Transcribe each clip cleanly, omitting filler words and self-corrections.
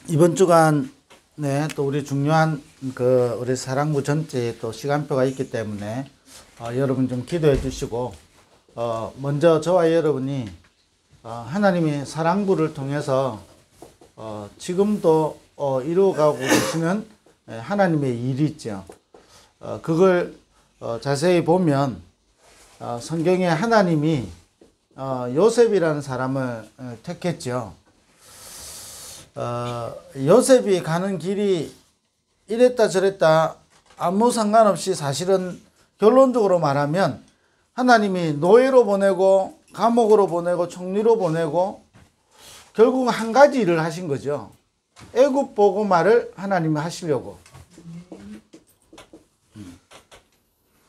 이번 주간에 또 우리 중요한 우리 사랑부 전체에 또 시간표가 있기 때문에 여러분 좀 기도해 주시고, 먼저 저와 여러분이 하나님이 사랑부를 통해서 지금도 이루어가고 계시는 하나님의 일이 있죠. 그걸 자세히 보면 성경에 하나님이 요셉이라는 사람을 택했죠. 요셉이 가는 길이 이랬다 저랬다 아무 상관없이 사실은 결론적으로 말하면 하나님이 노예로 보내고 감옥으로 보내고 총리로 보내고 결국 한 가지 일을 하신 거죠. 애굽 복음화를 하나님이 하시려고.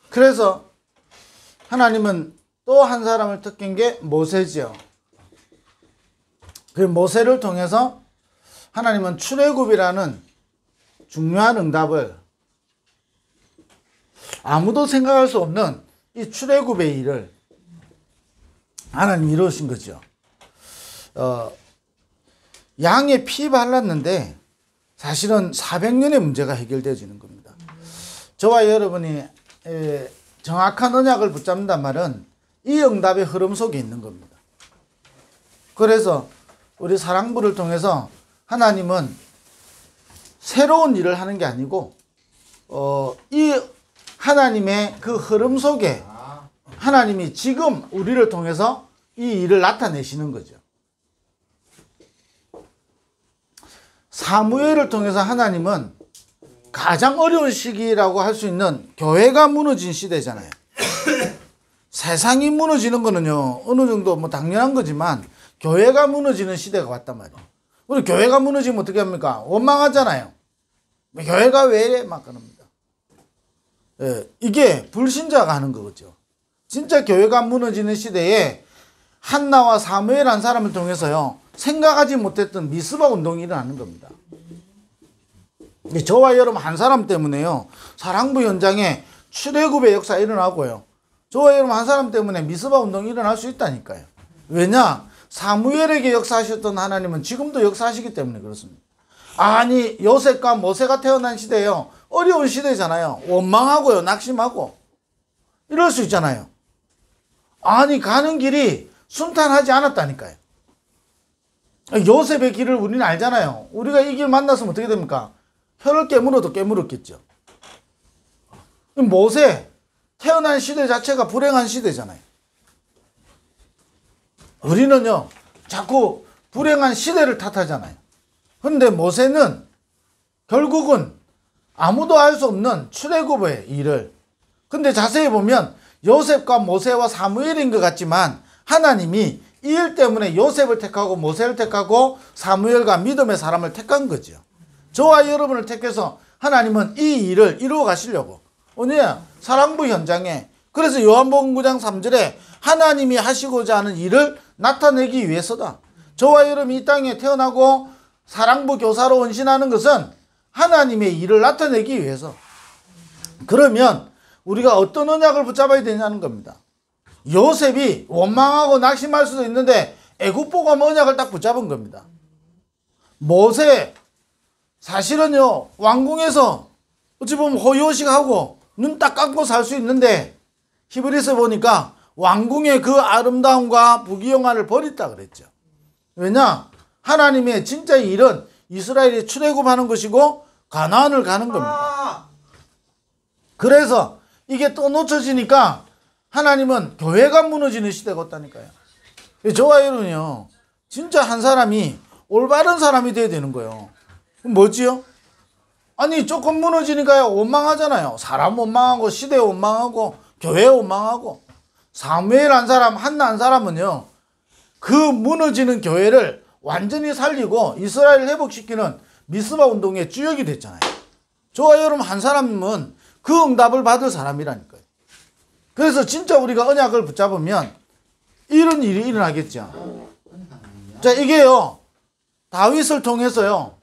그래서 하나님은 또 한 사람을 택한 게 모세죠. 그 모세를 통해서 하나님은 출애굽이라는 중요한 응답을, 아무도 생각할 수 없는 이 출애굽의 일을 하나님이 이루신 거죠. 양의 피 발랐는데 사실은 400년의 문제가 해결되어지는 겁니다. 저와 여러분이 정확한 언약을 붙잡는단 말은 이 응답의 흐름 속에 있는 겁니다. 그래서 우리 사랑부를 통해서 하나님은 새로운 일을 하는 게 아니고 이 하나님의 그 흐름 속에 하나님이 지금 우리를 통해서 이 일을 나타내시는 거죠. 사무엘을 통해서 하나님은 가장 어려운 시기라고 할 수 있는 교회가 무너진 시대잖아요. 세상이 무너지는 거는요, 어느 정도 뭐 당연한 거지만 교회가 무너지는 시대가 왔단 말이에요. 우리 교회가 무너지면 어떻게 합니까? 원망하잖아요. 교회가 왜 이래? 막 그럽니다. 이게 불신자가 하는 거죠. 진짜 교회가 무너지는 시대에 한나와 사무엘 한 사람을 통해서요, 생각하지 못했던 미스바 운동이 일어나는 겁니다. 저와 여러분 한 사람 때문에요, 사랑부 현장에 출애굽의 역사 일어나고요, 저와 여러분 한 사람 때문에 미스바 운동이 일어날 수 있다니까요. 왜냐? 사무엘에게 역사하셨던 하나님은 지금도 역사하시기 때문에 그렇습니다. 아니, 요셉과 모세가 태어난 시대요, 어려운 시대잖아요. 원망하고요, 낙심하고 이럴 수 있잖아요. 아니, 가는 길이 순탄하지 않았다니까요. 요셉의 길을 우리는 알잖아요. 우리가 이 길 만났으면 어떻게 됩니까? 혀를 깨물어도 깨물었겠죠. 모세 태어난 시대 자체가 불행한 시대잖아요. 우리는요, 자꾸 불행한 시대를 탓하잖아요. 근데 모세는 결국은 아무도 알 수 없는 출애굽의 일을, 근데 자세히 보면 요셉과 모세와 사무엘인 것 같지만 하나님이 이 일 때문에 요셉을 택하고 모세를 택하고 사무엘과 믿음의 사람을 택한 거죠. 저와 여러분을 택해서 하나님은 이 일을 이루어 가시려고, 오늘 사랑부 현장에, 그래서 요한복음 9장 3절에 하나님이 하시고자 하는 일을 나타내기 위해서다. 저와 여러분이 이 땅에 태어나고 사랑부 교사로 헌신하는 것은 하나님의 일을 나타내기 위해서. 그러면 우리가 어떤 언약을 붙잡아야 되냐는 겁니다. 요셉이 원망하고 낙심할 수도 있는데 애굽 복음 언약을 딱 붙잡은 겁니다. 모세 사실은요, 왕궁에서 어찌 보면 호요식하고 눈 딱 감고 살 수 있는데 히브리서 보니까 왕궁의 그 아름다움과 부귀영화를 버렸다 그랬죠. 왜냐? 하나님의 진짜 일은 이스라엘이 출애굽하는 것이고 가나안을 가는 겁니다. 그래서 이게 또 놓쳐지니까 하나님은 교회가 무너지는 시대가 왔다니까요. 저와 여러분요, 진짜 한 사람이 올바른 사람이 돼야 되는 거예요. 뭐지요? 아니, 조금 무너지니까요, 원망하잖아요. 사람 원망하고 시대 원망하고 교회 원망하고. 사무엘 한 사람, 한나 한 사람은요, 그 무너지는 교회를 완전히 살리고 이스라엘을 회복시키는 미스바 운동의 주역이 됐잖아요. 저와 여러분 한 사람은 그 응답을 받을 사람이라니까요. 그래서 진짜 우리가 언약을 붙잡으면 이런 일이 일어나겠죠. 자, 이게요, 다윗을 통해서요,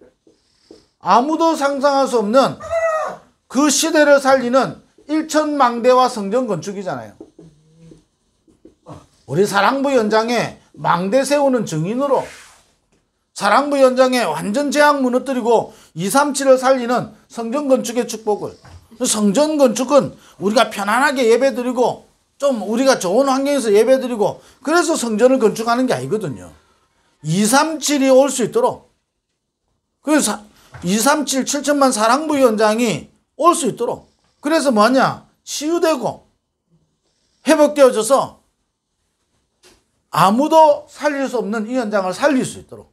아무도 상상할 수 없는 그 시대를 살리는 일천망대와 성전 건축이잖아요. 우리 사랑부 현장에 망대 세우는 증인으로 사랑부 현장에 완전 재앙 무너뜨리고 237을 살리는 성전 건축의 축복을, 성전 건축은 우리가 편안하게 예배드리고 좀 우리가 좋은 환경에서 예배드리고 그래서 성전을 건축하는 게 아니거든요. 237이 올 수 있도록, 그래서 237 7천만 사랑부 현장이 올 수 있도록, 그래서 뭐냐, 치유되고 회복되어져서 아무도 살릴 수 없는 이 현장을 살릴 수 있도록,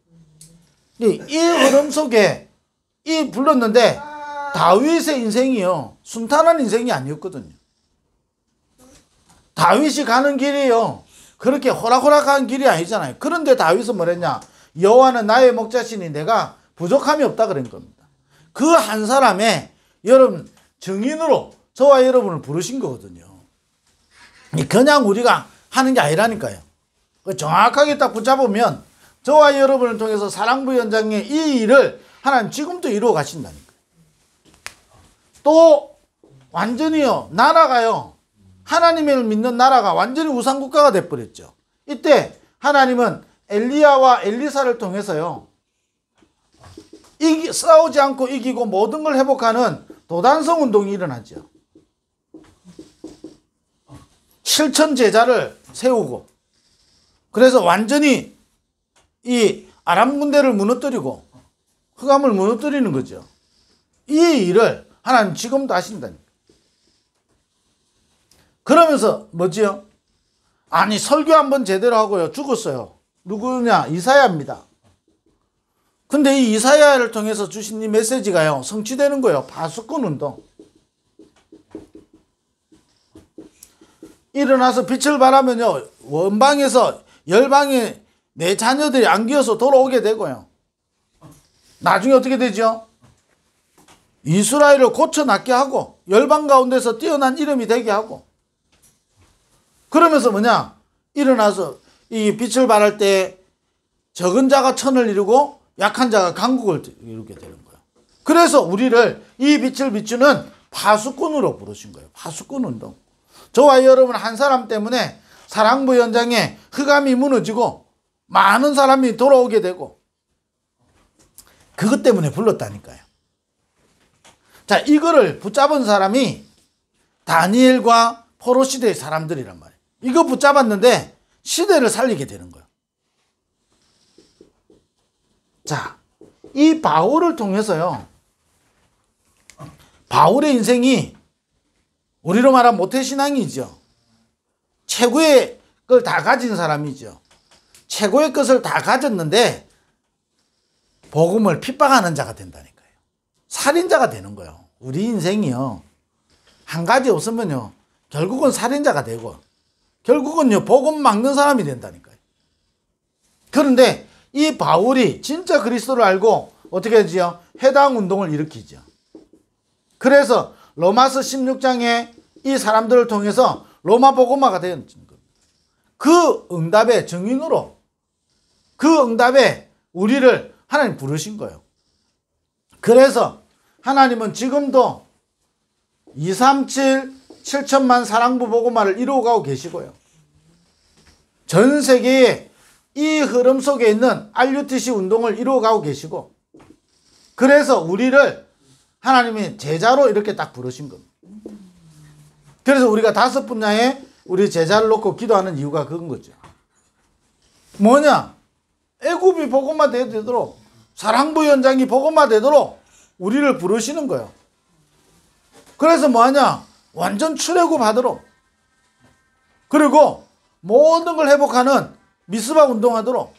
이 흐름 속에 이 불렀는데 다윗의 인생이요 순탄한 인생이 아니었거든요. 다윗이 가는 길이요 그렇게 호락호락한 길이 아니잖아요. 그런데 다윗은 뭐랬냐, 여호와는 나의 목자시니 내가 부족함이 없다 그런 겁니다. 그 한 사람의 여러분 증인으로 저와 여러분을 부르신 거거든요. 그냥 우리가 하는 게 아니라니까요. 정확하게 딱 붙잡으면 저와 여러분을 통해서 사랑부 현장의 이 일을 하나님 지금도 이루어 가신다니까요. 또 완전히요 나라가요, 하나님을 믿는 나라가 완전히 우상국가가 돼버렸죠. 이때 하나님은 엘리야와 엘리사를 통해서요 싸우지 않고 이기고 모든 걸 회복하는 도단성 운동이 일어나죠. 7천 제자를 세우고, 그래서 완전히 이 아람 군대를 무너뜨리고 흑암을 무너뜨리는 거죠. 이 일을 하나님 지금도 하신다니까. 그러면서 뭐지요? 아니 설교 한번 제대로 하고요 죽었어요. 누구냐? 이사야입니다. 근데 이 이사야를 통해서 주신 이 메시지가요 성취되는 거예요. 파수꾼 운동. 일어나서 빛을 발하면요 원방에서 열방에 내 자녀들이 안기어서 돌아오게 되고요. 나중에 어떻게 되죠? 이스라엘을 고쳐낫게 하고 열방 가운데서 뛰어난 이름이 되게 하고, 그러면서 뭐냐, 일어나서 이 빛을 발할 때 적은 자가 천을 이루고 약한 자가 강국을 이루게 되는 거예요. 그래서 우리를 이 빛을 비추는 파수꾼으로 부르신 거예요. 파수꾼 운동. 저와 여러분 한 사람 때문에 사랑부 현장에 흑암이 무너지고 많은 사람이 돌아오게 되고, 그것 때문에 불렀다니까요. 자, 이거를 붙잡은 사람이 다니엘과 포로 시대의 사람들이란 말이에요. 이거 붙잡았는데 시대를 살리게 되는 거예요. 자, 이 바울을 통해서요 바울의 인생이 우리로 말하면 모태신앙이죠. 최고의 걸 다 가진 사람이죠. 최고의 것을 다 가졌는데 복음을 핍박하는 자가 된다니까요. 살인자가 되는 거예요. 우리 인생이요 한 가지 없으면요 결국은 살인자가 되고 결국은요 복음 막는 사람이 된다니까요. 그런데 이 바울이 진짜 그리스도를 알고 어떻게 하지요? 해당 운동을 일으키죠. 그래서 로마서 16장에 이 사람들을 통해서 로마 복음화가 되는 겁니다. 그 응답의 증인으로, 그 응답에 우리를 하나님 부르신 거예요. 그래서 하나님은 지금도 237 7천만 사랑부 복음화를 이루어가고 계시고요. 전 세계에 이 흐름 속에 있는 RUTC 운동을 이루어가고 계시고, 그래서 우리를 하나님이 제자로 이렇게 딱 부르신 겁니다. 그래서 우리가 5 분야에 우리 제자를 놓고 기도하는 이유가 그건 거죠. 뭐냐? 애굽이 복음화 되도록, 사랑부 현장이 복음화 되도록 우리를 부르시는 거예요. 그래서 뭐하냐? 완전 출애굽 하도록, 그리고 모든 걸 회복하는 미스바 운동하도록,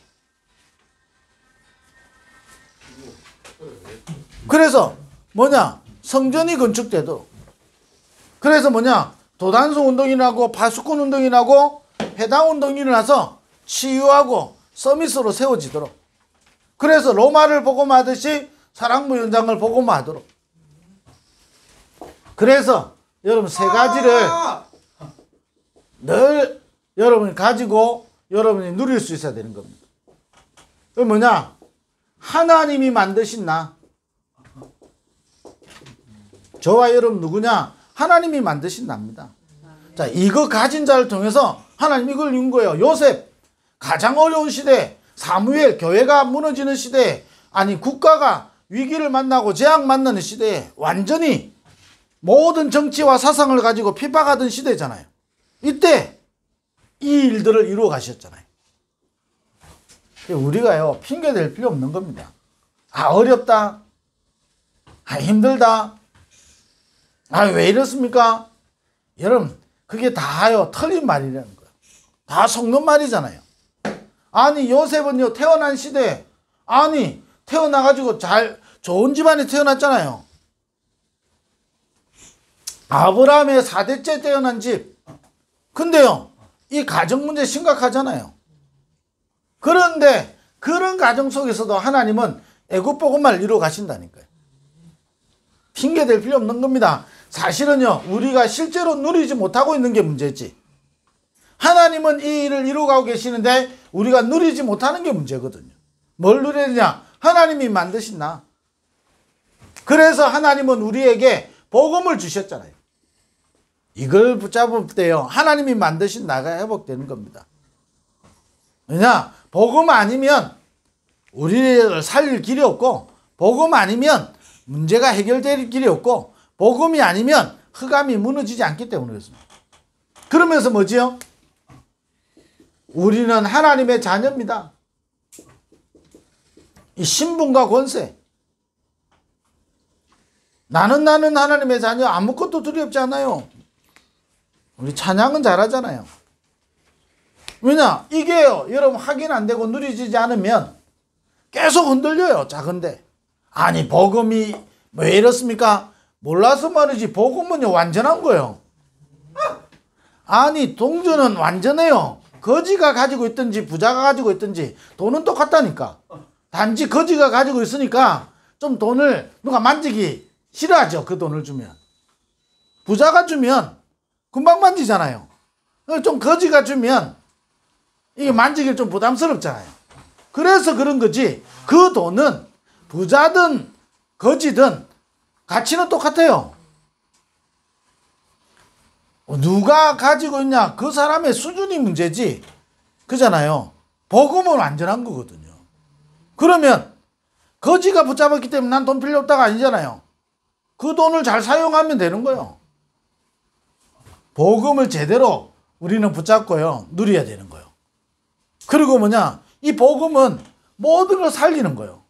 그래서 뭐냐? 성전이 건축되도록, 그래서 뭐냐? 도단성 운동이 나고 파수꾼 운동이 나고 해당 운동이 일어나서 치유하고 서밋으로 세워지도록, 그래서 로마를 복음하듯이 사랑부 현장을 복음하도록. 그래서 여러분 세 가지를 늘 여러분이 가지고 여러분이 누릴 수 있어야 되는 겁니다. 그 뭐냐? 하나님이 만드신 나. 저와 여러분 누구냐? 하나님이 만드신 나입니다. 자, 이거 가진 자를 통해서 하나님 이걸 이룬 거예요. 요셉. 가장 어려운 시대, 사무엘 교회가 무너지는 시대, 아니 국가가 위기를 만나고 재앙 만나는 시대에 완전히 모든 정치와 사상을 가지고 핍박하던 시대잖아요. 이때 이 일들을 이루어 가셨잖아요. 우리가요 핑계 댈 필요 없는 겁니다. 아 어렵다, 아 힘들다, 아 왜 이렇습니까? 여러분 그게 다요 틀린 말이라는 거예요. 다 속는 말이잖아요. 아니 요셉은요 태어난 시대에 아니 태어나가지고 잘 좋은 집안에 태어났잖아요. 아브라함의 4대째 태어난 집. 근데요 이 가정 문제 심각하잖아요. 그런데 그런 가정 속에서도 하나님은 애굽 복음을 이루어 가신다니까요. 핑계댈 필요 없는 겁니다. 사실은요 우리가 실제로 누리지 못하고 있는 게 문제지, 하나님은 이 일을 이루어가고 계시는데 우리가 누리지 못하는 게 문제거든요. 뭘 누려야 되냐? 하나님이 만드신 나. 그래서 하나님은 우리에게 복음을 주셨잖아요. 이걸 붙잡을 때요 하나님이 만드신 나가 회복되는 겁니다. 왜냐? 복음 아니면 우리를 살릴 길이 없고, 복음 아니면 문제가 해결될 길이 없고, 복음이 아니면 흑암이 무너지지 않기 때문에 그렇습니다. 그러면서 뭐지요? 우리는 하나님의 자녀입니다. 이 신분과 권세. 나는 하나님의 자녀, 아무것도 두렵지 않아요. 우리 찬양은 잘하잖아요. 왜냐? 이게요 여러분 확인 안 되고 누리지지 않으면 계속 흔들려요. 작은데 아니 복음이 왜 이렇습니까? 몰라서 말이지 복음은요 완전한 거예요. 아니 동전은 완전해요. 거지가 가지고 있든지 부자가 가지고 있든지 돈은 똑같다니까. 단지 거지가 가지고 있으니까 좀 돈을 누가 만지기 싫어하죠. 그 돈을 주면. 부자가 주면 금방 만지잖아요. 좀 거지가 주면 이게 만지기 좀 부담스럽잖아요. 그래서 그런 거지, 그 돈은 부자든 거지든 가치는 똑같아요. 누가 가지고 있냐 그 사람의 수준이 문제지, 그잖아요. 복음은 완전한 거거든요. 그러면 거지가 붙잡았기 때문에 난 돈 필요 없다가 아니잖아요. 그 돈을 잘 사용하면 되는 거예요. 복음을 제대로 우리는 붙잡고요 누려야 되는 거예요. 그리고 뭐냐, 이 복음은 모든 걸 살리는 거예요.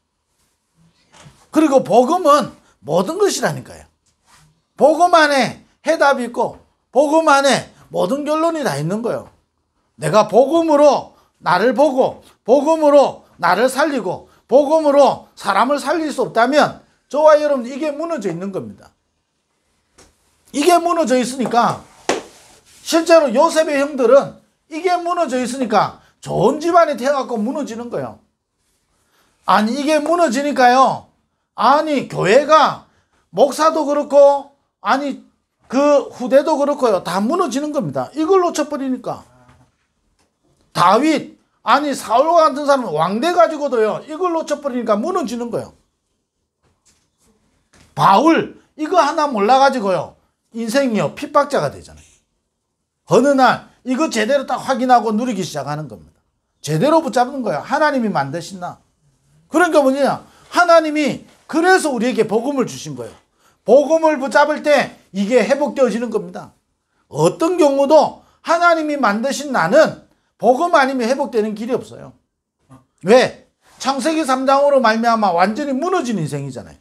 그리고 복음은 모든 것이라니까요. 복음 안에 해답이 있고 복음 안에 모든 결론이 다 있는 거예요. 내가 복음으로 나를 보고 복음으로 나를 살리고 복음으로 사람을 살릴 수 없다면 저와 여러분 이게 무너져 있는 겁니다. 이게 무너져 있으니까 실제로 요셉의 형들은 이게 무너져 있으니까 좋은 집안에 태어나고 무너지는 거예요. 아니 이게 무너지니까요, 아니 교회가 목사도 그렇고 아니 그 후대도 그렇고요 다 무너지는 겁니다. 이걸 놓쳐버리니까. 다윗 아니 사울과 같은 사람은 왕대 가지고도요 이걸 놓쳐버리니까 무너지는 거예요. 바울 이거 하나 몰라가지고요 인생이요 핍박자가 되잖아요. 어느 날 이거 제대로 딱 확인하고 누리기 시작하는 겁니다. 제대로 붙잡는 거예요. 하나님이 만드신 나. 그러니까 뭐냐, 하나님이 그래서 우리에게 복음을 주신 거예요. 복음을 붙잡을 때 이게 회복되어지는 겁니다. 어떤 경우도 하나님이 만드신 나는 복음 아니면 회복되는 길이 없어요. 왜? 창세기 3장으로 말미암아 완전히 무너진 인생이잖아요.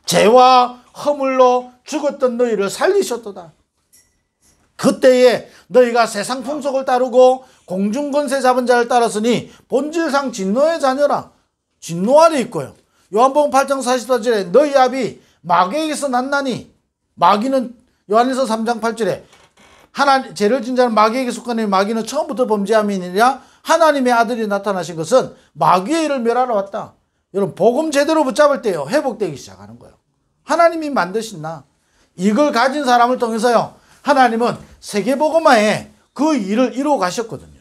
죄와 허물로 죽었던 너희를 살리셨도다. 그때에 너희가 세상 풍속을 따르고 공중권세 잡은 자를 따랐으니 본질상 진노의 자녀라. 진노 아래 있고요. 요한복음 8장 44절에 너희 아비 마귀에게서 났나니, 마귀는 요한일서 3장 8절에 하나님 죄를 진 자는 마귀에게 속하니 마귀는 처음부터 범죄함이니라. 하나님의 아들이 나타나신 것은 마귀의 일을 멸하러 왔다. 여러분 복음 제대로 붙잡을 때요 회복되기 시작하는 거예요. 하나님이 만드신 나, 이걸 가진 사람을 통해서요 하나님은 세계복음화에 그 일을 이루어 가셨거든요.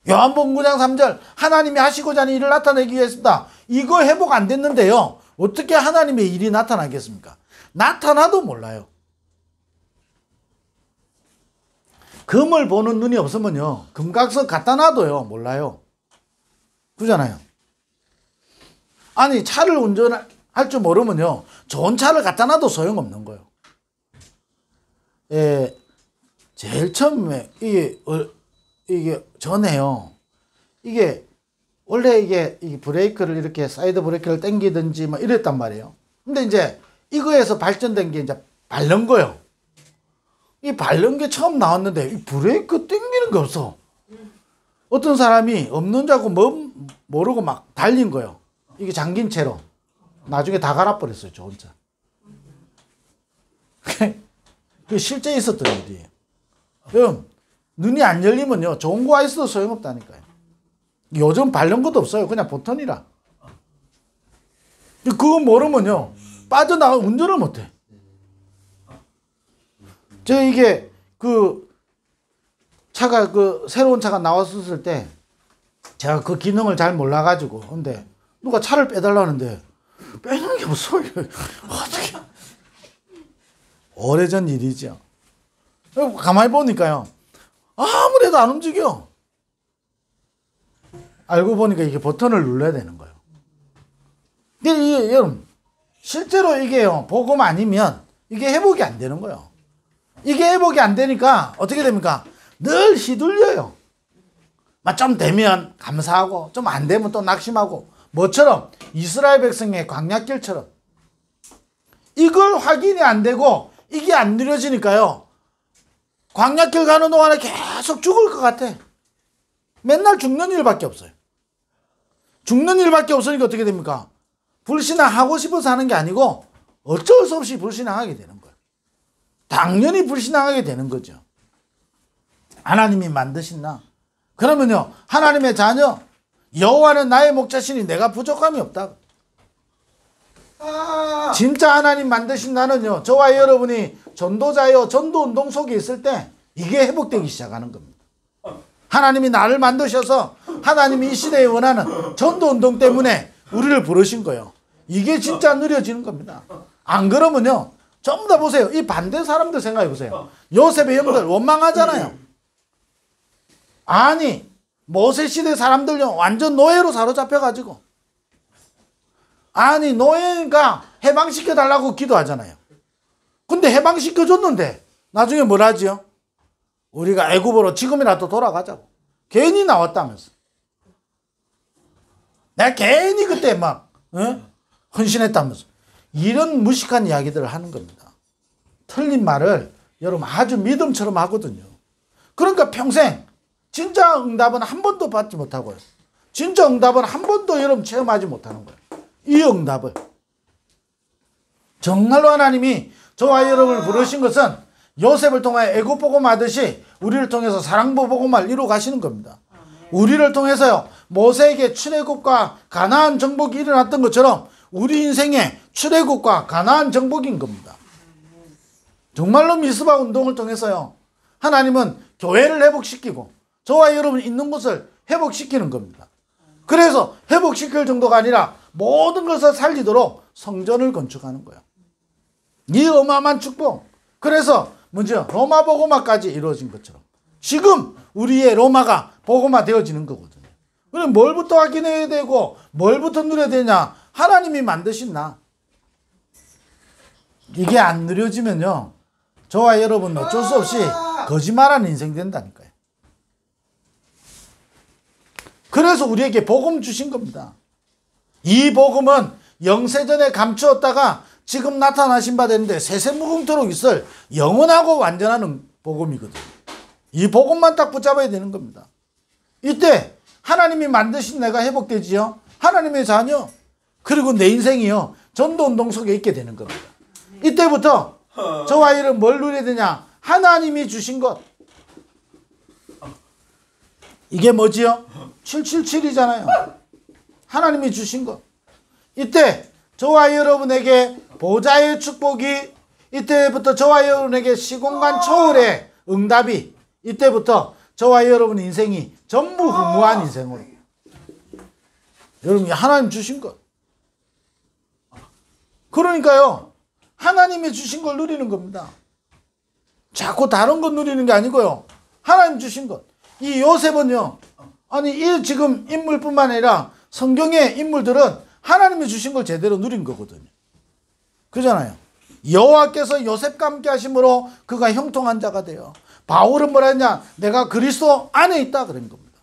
요한복음 9장 3절 하나님이 하시고자 하는 일을 나타내기 위해서다. 이거 회복 안 됐는데요 어떻게 하나님의 일이 나타나겠습니까? 나타나도 몰라요. 금을 보는 눈이 없으면요, 금각석 갖다 놔도요, 몰라요. 그잖아요. 아니, 차를 운전할 줄 모르면요, 좋은 차를 갖다 놔도 소용없는 거예요. 예, 제일 처음에, 이게 전에요. 이게, 원래 이게 브레이크를 이렇게 사이드 브레이크를 당기든지 막 이랬단 말이에요. 근데 이제 이거에서 발전된 게 이제 발령거요. 이 발령게 처음 나왔는데 이 브레이크 당기는 게 없어. 어떤 사람이 없는 줄 알고 모르고 막 달린 거예요. 이게 잠긴 채로. 나중에 다 갈아버렸어요, 저 혼자. 그게 실제 있었던 일이에요. 그럼 눈이 안 열리면요, 좋은 거가 있어도 소용없다니까요. 요즘 발령 것도 없어요. 그냥 보턴이라. 그거 모르면요, 빠져나가 운전을 못해. 저 이게 차가 새로운 차가 나왔을 때 제가 그 기능을 잘 몰라가지고, 근데 누가 차를 빼달라는데 빼는 게 없어. 어떻게? 오래전 일이죠. 가만히 보니까요, 아무래도 안 움직여. 알고 보니까 이게 버튼을 눌러야 되는 거예요. 근데 여러분, 실제로 이게요, 복음 아니면 이게 회복이 안 되는 거예요. 이게 회복이 안 되니까 어떻게 됩니까? 늘 휘둘려요. 좀 되면 감사하고, 좀 안 되면 또 낙심하고, 뭐처럼 이스라엘 백성의 광야길처럼 이걸 확인이 안 되고 이게 안 누려지니까요, 광야길 가는 동안에 계속 죽을 것 같아. 맨날 죽는 일밖에 없어요. 죽는 일밖에 없으니까 어떻게 됩니까? 불신앙하고 싶어서 하는 게 아니고 어쩔 수 없이 불신앙하게 되는 거예요. 당연히 불신앙하게 되는 거죠. 하나님이 만드신 나. 그러면요, 하나님의 자녀, 여호와는 나의 목자시니 내가 부족함이 없다. 진짜 하나님 만드신 나는요, 저와 여러분이 전도자여 전도운동 속에 있을 때 이게 회복되기 시작하는 겁니다. 하나님이 나를 만드셔서 하나님이 이 시대에 원하는 전도운동 때문에 우리를 부르신 거예요. 이게 진짜 누려지는 겁니다. 안 그러면요, 전부 다 보세요. 이 반대 사람들 생각해 보세요. 요셉의 형들 원망하잖아요. 아니, 모세 시대 사람들요, 완전 노예로 사로잡혀가지고, 아니, 노예가 해방시켜 달라고 기도하잖아요. 근데 해방시켜 줬는데 나중에 뭘 하지요? 우리가 애굽으로 지금이라도 돌아가자고 괜히 나왔다면서. 내가 괜히 그때 막 헌신했다면서. 이런 무식한 이야기들을 하는 겁니다. 틀린 말을 여러분 아주 믿음처럼 하거든요. 그러니까 평생 진짜 응답은 한 번도 받지 못하고요, 진짜 응답은 한 번도 여러분 체험하지 못하는 거예요. 이 응답을. 정말로 하나님이 저와 여러분을 부르신 것은 요셉을 통해 애굽 복음 하듯이 우리를 통해서 사랑부 복음을 이루어 가시는 겁니다. 우리를 통해서요, 모세에게 출애굽과 가나안 정복이 일어났던 것처럼 우리 인생에 출애굽과 가나안 정복인 겁니다. 정말로 미스바 운동을 통해서요, 하나님은 교회를 회복시키고 저와 여러분이 있는 곳을 회복시키는 겁니다. 그래서 회복시킬 정도가 아니라 모든 것을 살리도록 성전을 건축하는 거예요. 이 어마어마한 축복. 그래서 먼저 로마 복음화까지 이루어진 것처럼 지금 우리의 로마가 복음화 되어지는 거거든요. 그럼 뭘부터 확인해야 되고 뭘부터 누려야 되냐? 하나님이 만드신 나. 이게 안 누려지면요, 저와 여러분 어쩔 수 없이 거짓말하는 인생 된다니까요. 그래서 우리에게 복음 주신 겁니다. 이 복음은 영세전에 감추었다가 지금 나타나신 바 되는데 세세무궁토록 있을 영원하고 완전한 복음이거든요. 이 복음만 딱 붙잡아야 되는 겁니다. 이때 하나님이 만드신 내가 회복되지요, 하나님의 자녀, 그리고 내 인생이요, 전도운동 속에 있게 되는 겁니다. 이때부터 저와 이를 뭘 누려야 되냐? 하나님이 주신 것. 이게 뭐지요? 777이잖아요. 하나님이 주신 것. 이때 저와 여러분에게 보좌의 축복이, 이때부터 저와 여러분에게 시공간 초월의 응답이, 이때부터 저와 여러분 인생이 전무후무한 인생으로, 여러분이 하나님 주신 것. 그러니까요, 하나님이 주신 걸 누리는 겁니다. 자꾸 다른 것 누리는 게 아니고요, 하나님 주신 것. 이 요셉은요, 아니 이 지금 인물뿐만 아니라 성경의 인물들은 하나님이 주신 걸 제대로 누린 거거든요. 그잖아요. 여호와께서 요셉과 함께 하심으로 그가 형통한 자가 돼요. 바울은 뭐라 했냐? 내가 그리스도 안에 있다 그런 겁니다.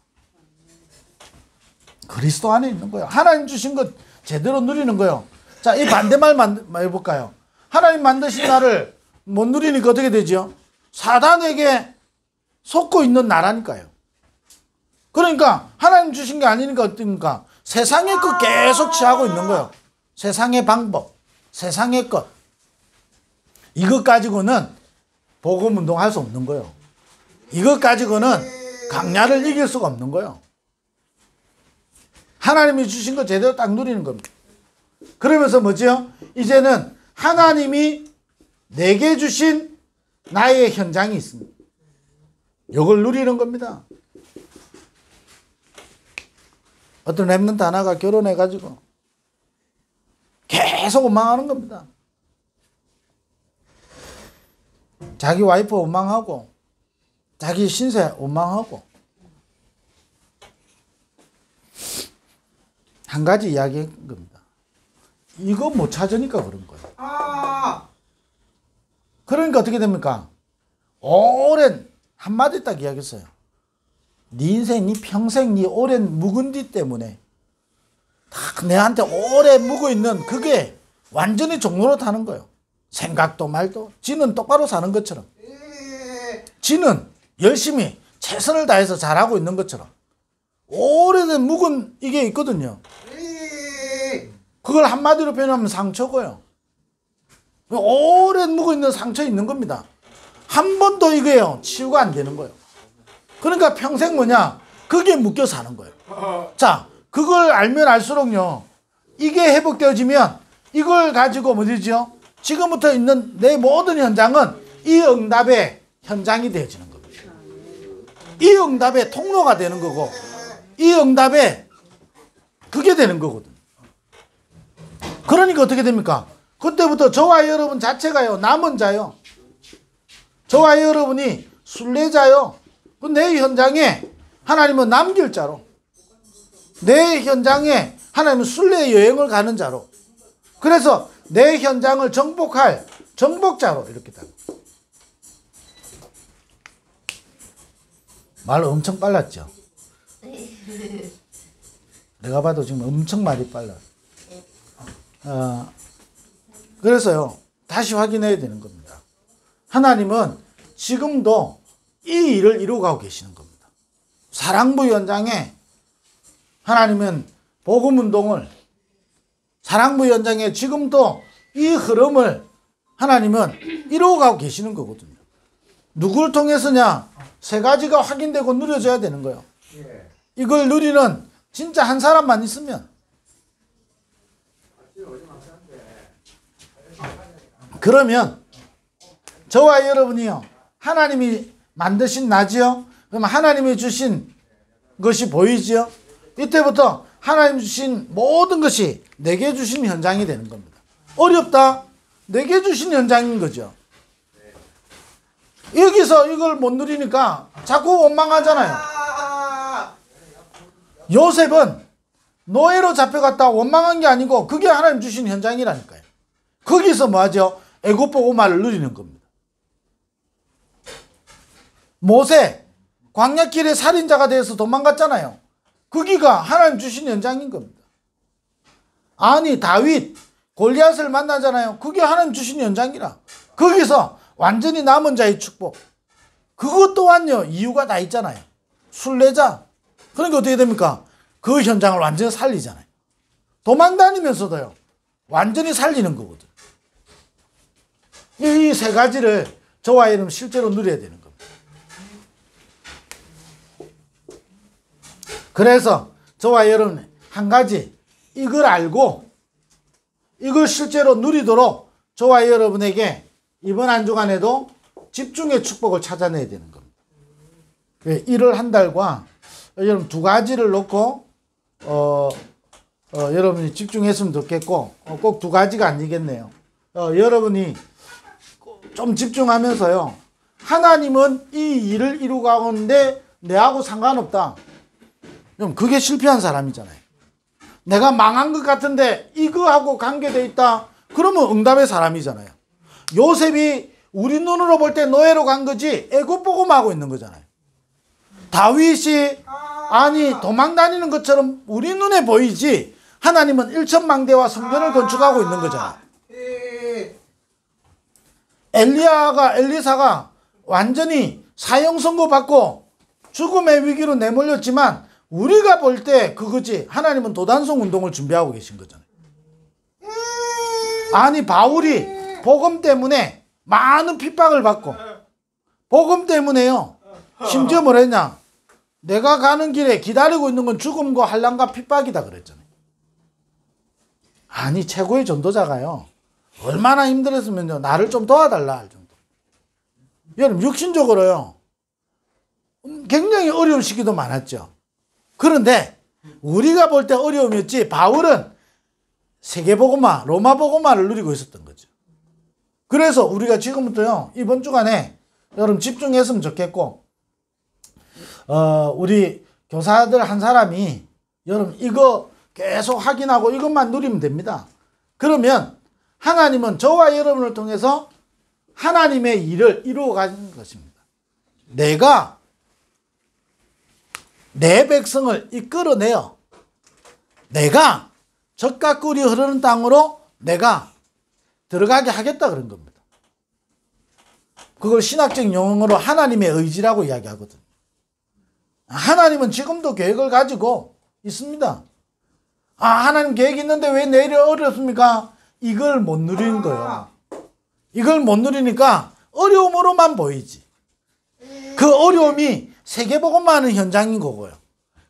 그리스도 안에 있는 거예요. 하나님 주신 것 제대로 누리는 거예요. 자, 이 반대말 해볼까요? 하나님 만드신 나를 못 누리니까 어떻게 되죠? 사단에게 속고 있는 나라니까요. 그러니까 하나님 주신 게 아니니까 어떻습니까? 세상의 것 계속 취하고 있는 거예요. 세상의 방법, 세상의 것. 이것 가지고는 복음 운동할 수 없는 거예요. 이것 가지고는 강야를 이길 수가 없는 거예요. 하나님이 주신 거 제대로 딱 누리는 겁니다. 그러면서 뭐죠? 이제는 하나님이 내게 주신 나의 현장이 있습니다. 이걸 누리는 겁니다. 어떤 랩런트 하나가 결혼해가지고 계속 원망하는 겁니다. 자기 와이프 원망하고 자기 신세 원망하고 한 가지 이야기한 겁니다. 이거 못 찾으니까 그런 거예요. 그러니까 어떻게 됩니까? 오랜 한마디 딱 이야기했어요. 네 인생, 네 평생, 네 오랜 묵은 뒤 때문에 딱 내한테 오래 묵어 있는 그게 완전히 종로로 타는 거예요. 생각도 말도 지는 똑바로 사는 것처럼, 지는 열심히 최선을 다해서 잘하고 있는 것처럼 오래된 묵은 이게 있거든요. 그걸 한마디로 표현하면 상처고요. 오랜 묵어 있는 상처 있는 겁니다. 한 번도 이거예요 치유가 안 되는 거예요. 그러니까 평생 뭐냐, 그게 묶여 사는 거예요. 자, 그걸 알면 알수록요, 이게 회복되어지면 이걸 가지고 뭐지죠? 지금부터 있는 내 모든 현장은 이 응답의 현장이 되어지는 겁니다. 이 응답의 통로가 되는 거고, 이 응답의 그게 되는 거거든. 그러니까 어떻게 됩니까? 그때부터 저와 여러분 자체가요, 남은 자요. 저와 여러분이 순례자요. 내 현장에 하나님은 남길 자로, 내 현장에 하나님은 순례 여행을 가는 자로, 그래서 내 현장을 정복할 정복자로 이렇게 다. 말 엄청 빨랐죠? 내가 봐도 지금 엄청 말이 빨라. 그래서요, 다시 확인해야 되는 겁니다. 하나님은 지금도 이 일을 이루어가고 계시는 겁니다. 사랑부 현장에 하나님은 복음운동을, 사랑부 현장에 지금도 이 흐름을 하나님은 이루어가고 계시는 거거든요. 누구를 통해서냐? 세 가지가 확인되고 누려져야 되는 거예요. 이걸 누리는 진짜 한 사람만 있으면. 그러면 저와 여러분이요, 하나님이 만드신 나지요? 그럼 하나님이 주신 것이 보이지요? 이때부터 하나님 주신 모든 것이 내게 주신 현장이 되는 겁니다. 어렵다? 내게 주신 현장인 거죠. 여기서 이걸 못 누리니까 자꾸 원망하잖아요. 요셉은 노예로 잡혀갔다 원망한 게 아니고 그게 하나님 주신 현장이라니까요. 거기서 뭐 하죠? 애굽 보고말을 누리는 겁니다. 모세 광야길에 살인자가 돼서 도망갔잖아요. 거기가 하나님 주신 현장인 겁니다. 아니 다윗 골리앗을 만나잖아요. 그게 하나님 주신 현장이라. 거기서 완전히 남은 자의 축복. 그것 또한요 이유가 다 있잖아요. 순례자. 그러니까 어떻게 됩니까? 그 현장을 완전히 살리잖아요. 도망 다니면서도요 완전히 살리는 거거든. 이 세 가지를 저와 여러분 실제로 누려야 되는 겁니다. 그래서 저와 여러분 한 가지 이걸 알고 이걸 실제로 누리도록 저와 여러분에게 이번 한 주간에도 집중의 축복을 찾아내야 되는 겁니다. 1월 한 달과 여러분 두 가지를 놓고 여러분이 집중했으면 좋겠고 꼭 두 가지가 아니겠네요. 여러분이 좀 집중하면서요 하나님은 이 일을 이루가는데 내하고 상관없다. 그럼 그게 실패한 사람이잖아요. 내가 망한 것 같은데 이거하고 관계돼 있다. 그러면 응답의 사람이잖아요. 요셉이 우리 눈으로 볼 때 노예로 간 거지 애굽 보고만 하고 있는 거잖아요. 다윗이 아니 도망 다니는 것처럼 우리 눈에 보이지 하나님은 일천망대와 성전을 건축하고 있는 거잖아요. 엘리사가 완전히 사형 선고 받고 죽음의 위기로 내몰렸지만 우리가 볼 때 그거지 하나님은 도단성 운동을 준비하고 계신 거잖아요. 아니 바울이 복음 때문에 많은 핍박을 받고 복음 때문에요. 심지어 뭐라 했냐, 내가 가는 길에 기다리고 있는 건 죽음과 환난과 핍박이다 그랬잖아요. 아니 최고의 전도자가요 얼마나 힘들었으면요 나를 좀 도와달라 할 정도. 여러분 육신적으로요 굉장히 어려운 시기도 많았죠. 그런데 우리가 볼 때 어려움이었지 바울은 세계복음화 로마복음화를 누리고 있었던 거죠. 그래서 우리가 지금부터요 이번 주간에 여러분 집중했으면 좋겠고 우리 교사들 한 사람이 여러분 이거 계속 확인하고 이것만 누리면 됩니다. 그러면 하나님은 저와 여러분을 통해서 하나님의 일을 이루어가는 것입니다. 내가 내 백성을 이끌어내어 내가 젖과 꿀이 흐르는 땅으로 내가 들어가게 하겠다 그런 겁니다. 그걸 신학적 용어로 하나님의 의지라고 이야기하거든요. 하나님은 지금도 계획을 가지고 있습니다. 하나님 계획이 있는데 왜 내일이 어렵습니까? 이걸 못 누리는 거예요. 이걸 못 누리니까 어려움으로만 보이지. 그 어려움이 세계복음만 하는 현장인 거고요.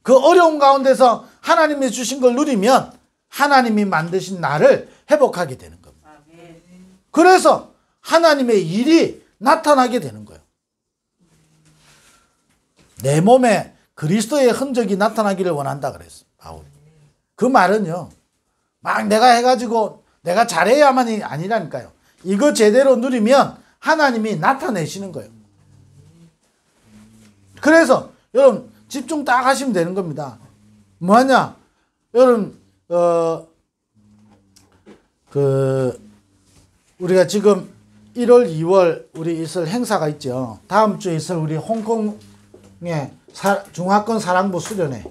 그 어려움 가운데서 하나님이 주신 걸 누리면 하나님이 만드신 나를 회복하게 되는 겁니다. 그래서 하나님의 일이 나타나게 되는 거예요. 내 몸에 그리스도의 흔적이 나타나기를 원한다 그랬어요. 바울이. 그 말은요 막 내가 해가지고 내가 잘해야만이 아니라니까요. 이거 제대로 누리면 하나님이 나타내시는 거예요. 그래서 여러분 집중 딱 하시면 되는 겁니다. 뭐하냐 여러분 우리가 지금 1월 2월 우리 있을 행사가 있죠. 다음 주에 있을 우리 홍콩의 중화권 사랑부 수련회.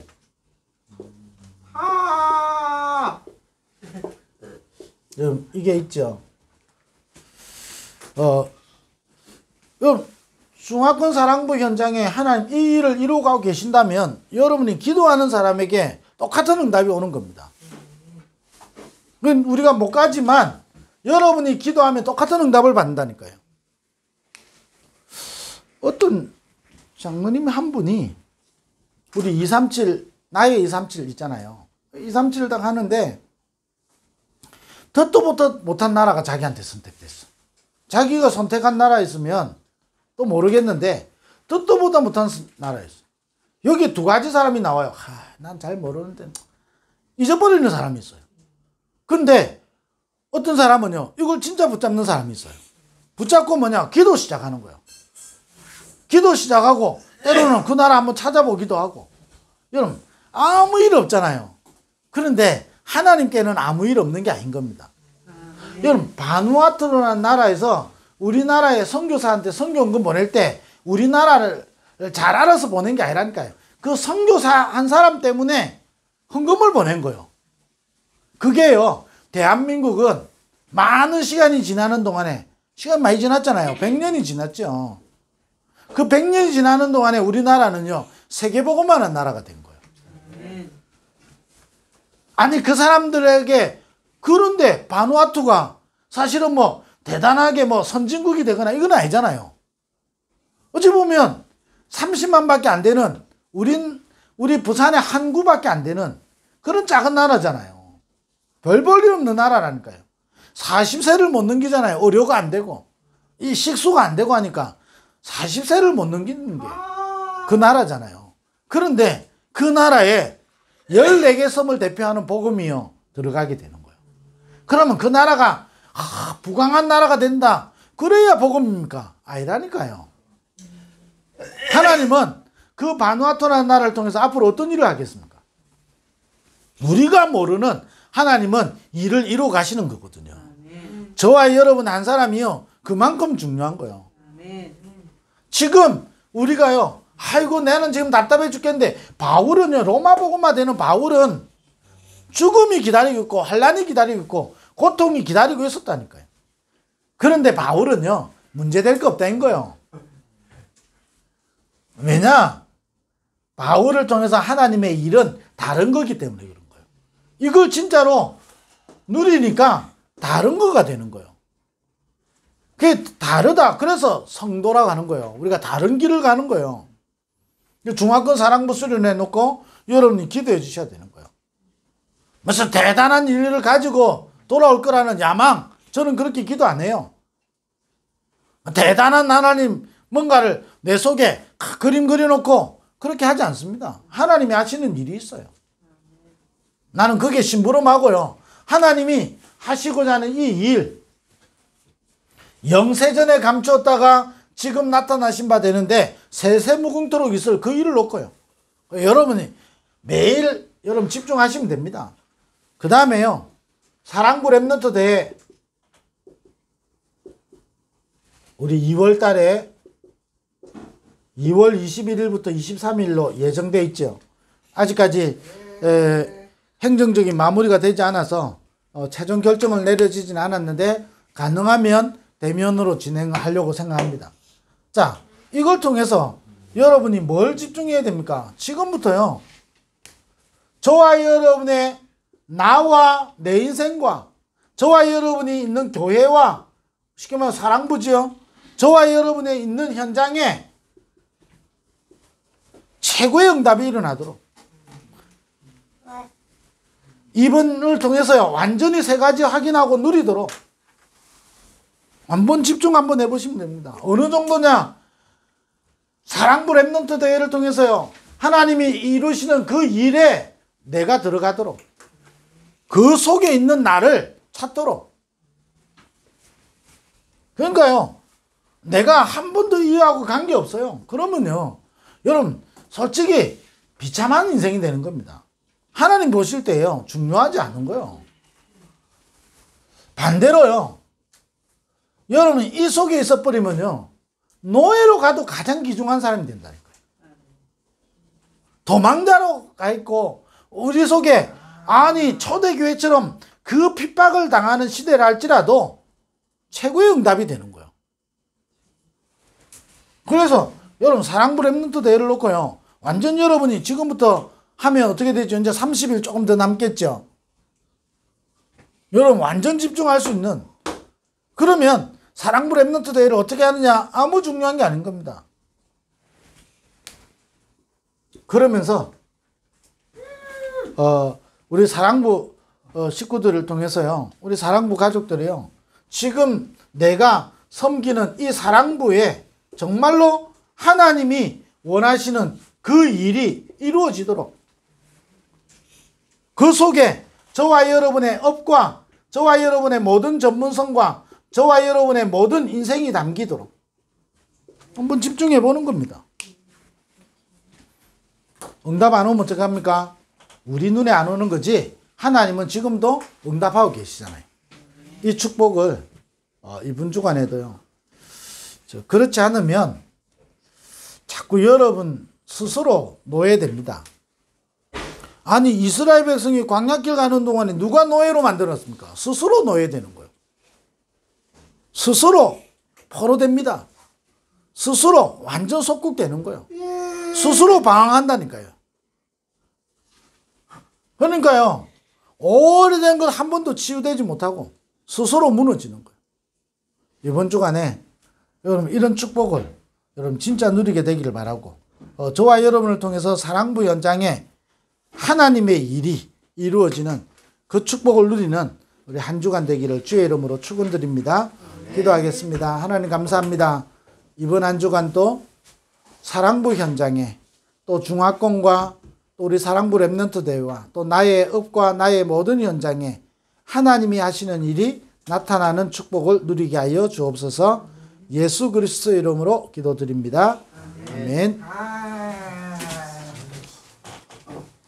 이게 있죠. 여러분 중화권 사랑부 현장에 하나님 이 일을 이루어가고 계신다면 여러분이 기도하는 사람에게 똑같은 응답이 오는 겁니다. 우리가 못 가지만 여러분이 기도하면 똑같은 응답을 받는다니까요. 어떤 장로님 한 분이 우리 237 나의 237 있잖아요. 237 딱 하는데 듣도 못한 나라가 자기한테 선택됐어. 자기가 선택한 나라에 있으면 또 모르겠는데 듣도 보다 못한 나라였어. 여기 두 가지 사람이 나와요. 난 잘 모르는데 잊어버리는 사람이 있어요. 근데 어떤 사람은요 이걸 진짜 붙잡는 사람이 있어요. 붙잡고 뭐냐 기도 시작하는 거예요. 기도 시작하고 때로는 그 나라 한번 찾아보기도 하고. 여러분 아무 일 없잖아요. 그런데 하나님께는 아무 일 없는 게 아닌 겁니다. 여러분 바누아투라는 나라에서 우리나라의 선교사한테 선교원금 보낼 때 우리나라를 잘 알아서 보낸 게 아니라니까요. 그 선교사 한 사람 때문에 헌금을 보낸 거예요. 그게요 대한민국은 많은 시간이 지나는 동안에 시간 많이 지났잖아요. 100년이 지났죠. 그 100년이 지나는 동안에 우리나라는요 세계복음만 한 나라가 된 거예요. 아니 그 사람들에게 그런데 바누아투가 사실은 뭐 대단하게 뭐 선진국이 되거나 이건 아니잖아요. 어찌 보면 30만 밖에 안 되는 우리 부산의 한 구밖에 안 되는 그런 작은 나라잖아요. 별 볼 일 없는 나라라니까요. 40세를 못 넘기잖아요. 의료가 안 되고 이 식수가 안 되고 하니까 40세를 못 넘기는 게 그 나라잖아요. 그런데 그 나라에 14개 섬을 대표하는 복음이요 들어가게 되는 거예요. 그러면 그 나라가 부강한 나라가 된다 그래야 복음입니까? 아니라니까요. 하나님은 그 바누아투라는 나라를 통해서 앞으로 어떤 일을 하겠습니까? 우리가 모르는 하나님은 일을 이루어 가시는 거거든요. 저와 여러분 한 사람이요, 그만큼 중요한 거예요. 지금 우리가요, 아이고 나는 지금 답답해 죽겠는데, 바울은요, 로마 복음화 되는 바울은 죽음이 기다리고 있고 환난이 기다리고 있고 고통이 기다리고 있었다니까요. 그런데 바울은요, 문제될 거 없다는 거예요. 왜냐? 바울을 통해서 하나님의 일은 다른 거기 때문에 그런 거예요. 이걸 진짜로 누리니까 다른 거가 되는 거예요. 그게 다르다. 그래서 성도라고 하는 거예요. 우리가 다른 길을 가는 거예요. 중화권 사랑부 수련해 놓고 여러분이 기도해 주셔야 되는 거예요. 무슨 대단한 일을 가지고 돌아올 거라는 야망, 저는 그렇게 기도 안 해요. 대단한 하나님 뭔가를 내 속에 그림 그려놓고 그렇게 하지 않습니다. 하나님이 하시는 일이 있어요. 나는 그게 심부름하고요. 하나님이 하시고자 하는 이 일, 영세전에 감추었다가 지금 나타나신 바 되는데 세세무궁토록 있을 그 일을 놓고요. 여러분이 매일 여러분 집중하시면 됩니다. 그 다음에요, 사랑부 랩넌트 대회 우리 2월 달에 2월 21일부터 23일로 예정돼 있죠. 아직까지 행정적인 마무리가 되지 않아서 최종 결정을 내려지진 않았는데 가능하면 대면으로 진행하려고 생각합니다. 자, 이걸 통해서 여러분이 뭘 집중해야 됩니까? 지금부터요, 저와 여러분의 나와 내 인생과 저와 여러분이 있는 교회와 쉽게 말해서 사랑부지요, 저와 여러분의 있는 현장에 최고의 응답이 일어나도록 이번을 통해서요, 완전히 세 가지 확인하고 누리도록 한번 집중 한번 해보시면 됩니다. 어느 정도냐? 사랑부 랩넌트 대회를 통해서요, 하나님이 이루시는 그 일에 내가 들어가도록, 그 속에 있는 나를 찾도록. 그러니까요, 내가 한 번도 이해하고 관계없어요. 그러면요, 여러분 솔직히 비참한 인생이 되는 겁니다. 하나님 보실 때요, 중요하지 않은 거예요. 반대로요, 여러분 이 속에 있어버리면요, 노예로 가도 가장 귀중한 사람이 된다니까요. 도망자로 가 있고 우리 속에, 아니 초대교회처럼 그 핍박을 당하는 시대를 할지라도 최고의 응답이 되는 거예요. 그래서 여러분 사랑부 랩넌트 대회를 놓고요, 완전 여러분이 지금부터 하면 어떻게 되죠? 이제 30일 조금 더 남겠죠. 여러분 완전 집중할 수 있는, 그러면 사랑부 랩넌트 대회를 어떻게 하느냐 아무 중요한 게 아닌 겁니다. 그러면서 우리 사랑부 식구들을 통해서요, 우리 사랑부 가족들이요, 지금 내가 섬기는 이 사랑부에 정말로 하나님이 원하시는 그 일이 이루어지도록, 그 속에 저와 여러분의 업과 저와 여러분의 모든 전문성과 저와 여러분의 모든 인생이 담기도록 한번 집중해 보는 겁니다. 응답 안 오면 어떡합니까? 우리 눈에 안 오는 거지 하나님은 지금도 응답하고 계시잖아요. 이 축복을 이번 주간에도요, 그렇지 않으면 자꾸 여러분 스스로 노예됩니다. 아니 이스라엘 백성이 광야길 가는 동안에 누가 노예로 만들었습니까? 스스로 노예되는 거예요. 스스로 포로됩니다. 스스로 완전 속국되는 거예요. 스스로 방황한다니까요. 그러니까요, 오래된 것 한 번도 치유되지 못하고 스스로 무너지는 거예요. 이번 주간에 여러분 이런 축복을 여러분 진짜 누리게 되기를 바라고, 저와 여러분을 통해서 사랑부 현장에 하나님의 일이 이루어지는 그 축복을 누리는 우리 한 주간 되기를 주의 이름으로 축원드립니다. 기도하겠습니다. 하나님 감사합니다. 이번 한 주간도 사랑부 현장에 또 중화권과 또 우리 사랑부 랩넌트 대회와 또 나의 업과 나의 모든 현장에 하나님이 하시는 일이 나타나는 축복을 누리게 하여 주옵소서. 예수 그리스도 이름으로 기도드립니다. 아멘.